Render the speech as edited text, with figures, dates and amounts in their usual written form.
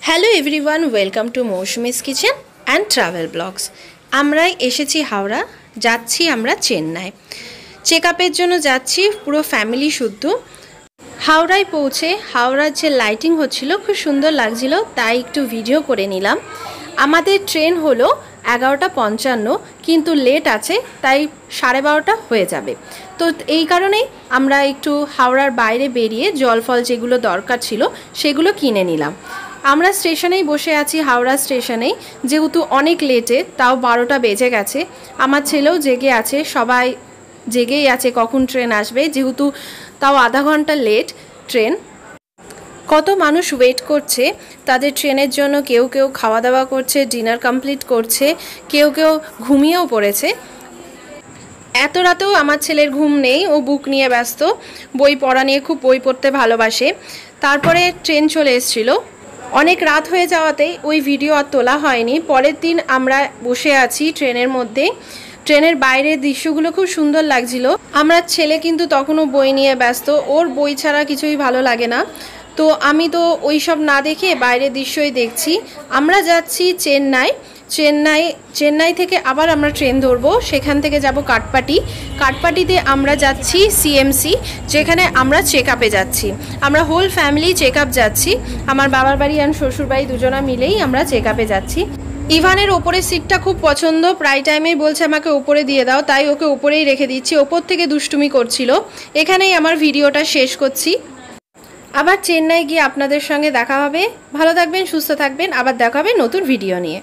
Hello everyone, welcome to Mousumi's kitchen and travel blogs. আমরাই এসেছি হাওড়া, যাচ্ছি আমরা চেন্নাই। চেক আপের জন্য যাচ্ছি, পুরো ফ্যামিলি শুদ্ধ। হাওড়ায় পৌঁছে হাওড়ার যে লাইটিং হচ্ছিল খুব সুন্দর লাগছিল, তাই একটু ভিডিও করে নিলাম। আমাদের ট্রেন হলো 11:55, কিন্তু লেট আছে, তাই 12:30 হয়ে যাবে। তো এই কারণেই আমরা একটু হাওড়ার বাইরে বেরিয়ে জল ফল যেগুলো দরকার ছিল সেগুলো কিনে নিলাম। আমরা স্টেশনেই বসে আছি, হাওড়া স্টেশনেই, যেহেতু অনেক লেটে, তাও 12টা বেজে গেছে। আমার ছেলেও জেগে আছে, সবাই জেগেই আছে কখন ট্রেন আসবে, যেহেতু তাও আধা ঘন্টা লেট ট্রেন। কত মানুষ ওয়েট করছে তাদের ট্রেনের জন্য, কেউ কেউ খাওয়া দাওয়া করছে, ডিনার কমপ্লিট করছে, কেউ কেউ ঘুমিয়েও পড়েছে। এত রাতেও আমার ছেলের ঘুম নেই, ও বুক নিয়ে ব্যস্ত, বই পড়া নিয়ে খুব বই পড়তে ভালোবাসে। তারপরে ট্রেন চলে এসেছিলো, অনেক রাত হয়ে যাওয়াতেই ওই ভিডিও আর তোলা হয়নি। পরের দিন আমরা বসে আছি ট্রেনের মধ্যে, ট্রেনের বাইরের দৃশ্যগুলো খুব সুন্দর লাগছিল। আমার ছেলে কিন্তু তখনও বই নিয়ে ব্যস্ত, ওর বই ছাড়া কিছুই ভালো লাগে না। তো আমি তো ওই সব না দেখে বাইরের দৃশ্যই দেখছি। আমরা যাচ্ছি চেন্নাই থেকে আবার আমরা ট্রেন ধরবো, সেখান থেকে যাব কাটপাটিতে আমরা যাচ্ছি সিএমসি, যেখানে আমরা চেক আপে যাচ্ছি। আমরা হোল ফ্যামিলি চেক আপ যাচ্ছি, আমার বাবার বাড়ি আর শ্বশুর বাড়ি দুজনা মিলেই আমরা চেক আপে যাচ্ছি। ইভানের ওপরের সিটটা খুব পছন্দ, প্রায় টাইমেই বলছে আমাকে ওপরে দিয়ে দাও, তাই ওকে ওপরেই রেখে দিচ্ছি। ওপর থেকে দুষ্টুমি করছিল। এখানেই আমার ভিডিওটা শেষ করছি। আবার চেন্নাই গিয়ে আপনাদের সঙ্গে দেখা হবে। ভালো থাকবেন, সুস্থ থাকবেন, আবার দেখা হবে নতুন ভিডিও নিয়ে।